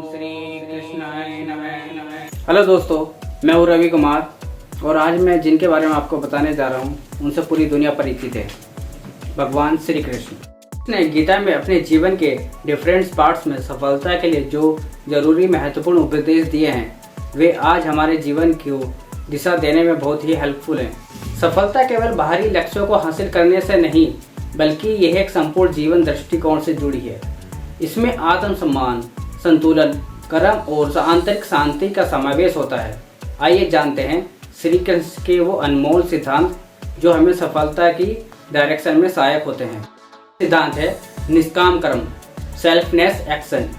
श्री कृष्णाय नमः। हेलो दोस्तों, मैं हूँ रवि कुमार और आज मैं जिनके बारे में आपको बताने जा रहा हूँ उनसे पूरी दुनिया परिचित है, भगवान श्री कृष्ण। ने गीता में अपने जीवन के डिफरेंट पार्ट्स में सफलता के लिए जो जरूरी महत्वपूर्ण उपदेश दिए हैं वे आज हमारे जीवन को दिशा देने में बहुत ही हेल्पफुल हैं। सफलता केवल बाहरी लक्ष्यों को हासिल करने से नहीं बल्कि यह एक संपूर्ण जीवन दृष्टिकोण से जुड़ी है। इसमें आत्मसम्मान, संतुलन, कर्म और आंतरिक शांति का समावेश होता है। आइए जानते हैं श्री कृष्ण के वो अनमोल सिद्धांत जो हमें सफलता की डायरेक्शन में सहायक होते हैं। सिद्धांत है निष्काम कर्म, सेल्फलेस एक्शन।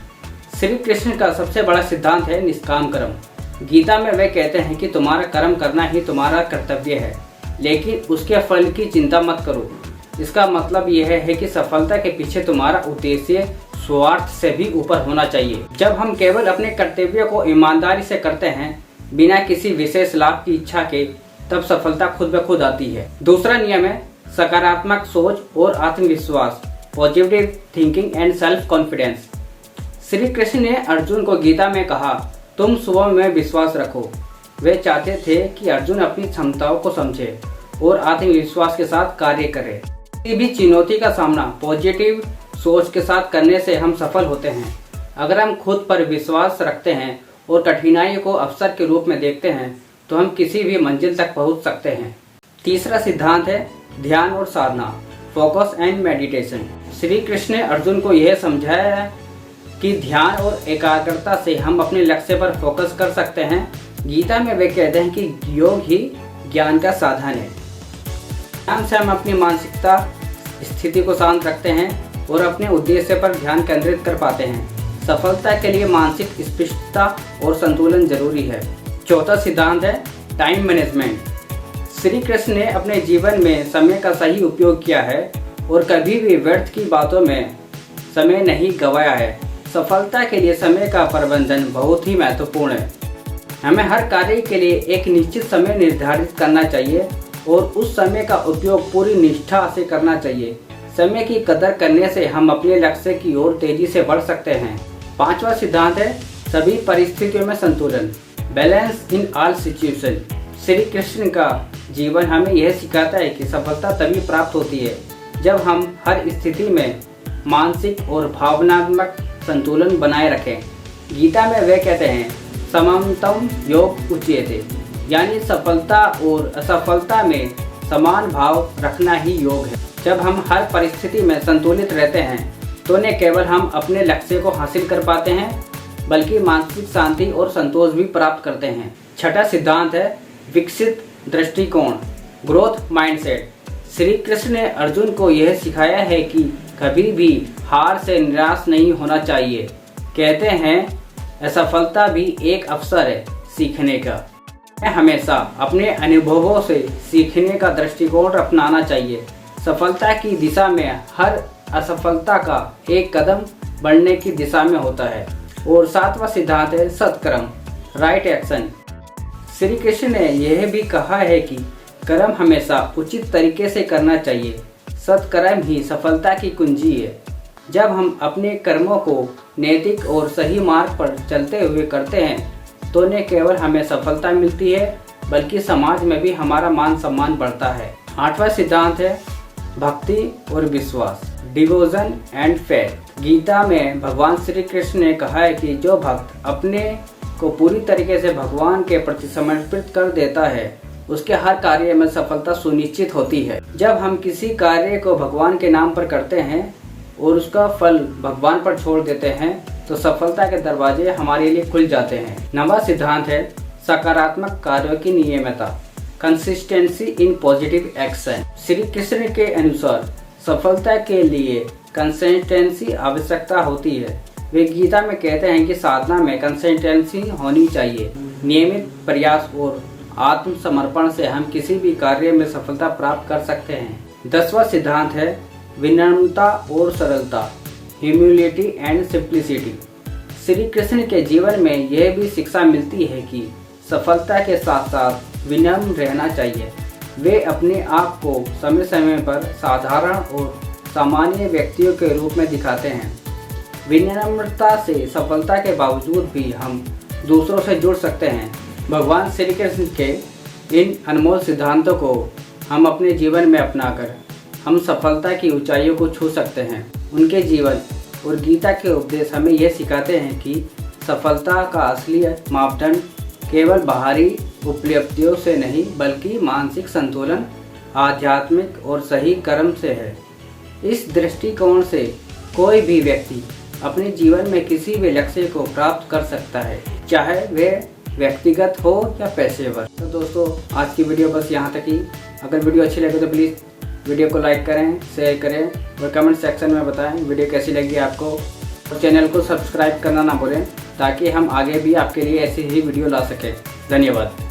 श्री कृष्ण का सबसे बड़ा सिद्धांत है निष्काम कर्म। गीता में वे कहते हैं कि तुम्हारा कर्म करना ही तुम्हारा कर्तव्य है, लेकिन उसके फल की चिंता मत करो। इसका मतलब यह है कि सफलता के पीछे तुम्हारा उद्देश्य स्वार्थ से भी ऊपर होना चाहिए। जब हम केवल अपने कर्तव्य को ईमानदारी से करते हैं बिना किसी विशेष लाभ की इच्छा के, तब सफलता खुद ब खुद आती है। दूसरा नियम है सकारात्मक सोच और आत्मविश्वास, positive thinking and self confidence. Shri Krishna ने अर्जुन को गीता में कहा, तुम स्वयं में विश्वास रखो। वे चाहते थे कि अर्जुन अपनी क्षमताओं को समझे और आत्मविश्वास के साथ कार्य करे। किसी भी चुनौती का सामना पॉजिटिव सोच के साथ करने से हम सफल होते हैं। अगर हम खुद पर विश्वास रखते हैं और कठिनाइयों को अवसर के रूप में देखते हैं तो हम किसी भी मंजिल तक पहुंच सकते हैं। तीसरा सिद्धांत है ध्यान और साधना, focus and meditation. Shri Krishna ने अर्जुन को यह समझाया है कि ध्यान और एकाग्रता से हम अपने लक्ष्य पर फोकस कर सकते हैं। गीता में वे कहते हैं कि योग ही ज्ञान का साधन है। ध्यान से हम अपनी मानसिकता स्थिति को शांत रखते हैं और अपने उद्देश्य पर ध्यान केंद्रित कर पाते हैं। सफलता के लिए मानसिक स्पष्टता और संतुलन जरूरी है। चौथा सिद्धांत है टाइम मैनेजमेंट। श्री कृष्ण ने अपने जीवन में समय का सही उपयोग किया है और कभी भी व्यर्थ की बातों में समय नहीं गंवाया है। सफलता के लिए समय का प्रबंधन बहुत ही महत्वपूर्ण है। हमें हर कार्य के लिए एक निश्चित समय निर्धारित करना चाहिए और उस समय का उपयोग पूरी निष्ठा से करना चाहिए। समय की कदर करने से हम अपने लक्ष्य की ओर तेजी से बढ़ सकते हैं। पांचवा सिद्धांत है सभी परिस्थितियों में संतुलन, balance in all situation. Shri Krishna का जीवन हमें यह सिखाता है कि सफलता तभी प्राप्त होती है जब हम हर स्थिति में मानसिक और भावनात्मक संतुलन बनाए रखें। गीता में वे कहते हैं समम योग उच्यते, यानी सफलता और असफलता में समान भाव रखना ही योग है। जब हम हर परिस्थिति में संतुलित रहते हैं तो न केवल हम अपने लक्ष्य को हासिल कर पाते हैं बल्कि मानसिक शांति और संतोष भी प्राप्त करते हैं। छठा सिद्धांत है विकसित दृष्टिकोण, ग्रोथ माइंडसेट। श्री कृष्ण ने अर्जुन को यह सिखाया है कि कभी भी हार से निराश नहीं होना चाहिए। कहते हैं असफलता भी एक अवसर है सीखने का। हमेशा अपने अनुभवों से सीखने का दृष्टिकोण अपनाना चाहिए। सफलता की दिशा में हर असफलता का एक कदम बढ़ने की दिशा में होता है। और सातवां सिद्धांत है सत्कर्म, राइट एक्शन। श्री कृष्ण ने यह भी कहा है कि कर्म हमेशा उचित तरीके से करना चाहिए। सत्कर्म ही सफलता की कुंजी है। जब हम अपने कर्मों को नैतिक और सही मार्ग पर चलते हुए करते हैं तो न केवल हमें सफलता मिलती है बल्कि समाज में भी हमारा मान सम्मान बढ़ता है। आठवां सिद्धांत है भक्ति और विश्वास, डिवोशन एंड फेथ। गीता में भगवान श्री कृष्ण ने कहा है कि जो भक्त अपने को पूरी तरीके से भगवान के प्रति समर्पित कर देता है उसके हर कार्य में सफलता सुनिश्चित होती है। जब हम किसी कार्य को भगवान के नाम पर करते हैं और उसका फल भगवान पर छोड़ देते हैं तो सफलता के दरवाजे हमारे लिए खुल जाते हैं। नवा सिद्धांत है सकारात्मक कार्यों की नियमितता, consistency in positive action. Shri Krishna के अनुसार सफलता के लिए कंसिस्टेंसी आवश्यकता होती है। वे गीता में कहते हैं कि साधना में कंसिस्टेंसी होनी चाहिए। नियमित प्रयास और आत्मसमर्पण से हम किसी भी कार्य में सफलता प्राप्त कर सकते हैं। 10वां सिद्धांत है विनम्रता और सरलता, humility and simplicity. Shri Krishna के जीवन में यह भी शिक्षा मिलती है कि सफलता के साथ साथ विनम्र रहना चाहिए। वे अपने आप को समय समय पर साधारण और सामान्य व्यक्तियों के रूप में दिखाते हैं। विनम्रता से सफलता के बावजूद भी हम दूसरों से जुड़ सकते हैं। भगवान श्री कृष्ण के इन अनमोल सिद्धांतों को हम अपने जीवन में अपनाकर हम सफलता की ऊंचाइयों को छू सकते हैं। उनके जीवन और गीता के उपदेश हमें यह सिखाते हैं कि सफलता का असली मापदंड केवल बाहरी उपलब्धियों से नहीं बल्कि मानसिक संतुलन, आध्यात्मिक और सही कर्म से है। इस दृष्टिकोण से कोई भी व्यक्ति अपने जीवन में किसी भी लक्ष्य को प्राप्त कर सकता है, चाहे वे व्यक्तिगत हो या पेशेवर। तो दोस्तों, आज की वीडियो बस यहाँ तक ही। अगर वीडियो अच्छी लगे तो प्लीज़ वीडियो को लाइक करें, शेयर करें और कमेंट सेक्शन में बताएं वीडियो कैसी लगी आपको। और चैनल को सब्सक्राइब करना ना भूलें ताकि हम आगे भी आपके लिए ऐसी ही वीडियो ला सकें। धन्यवाद।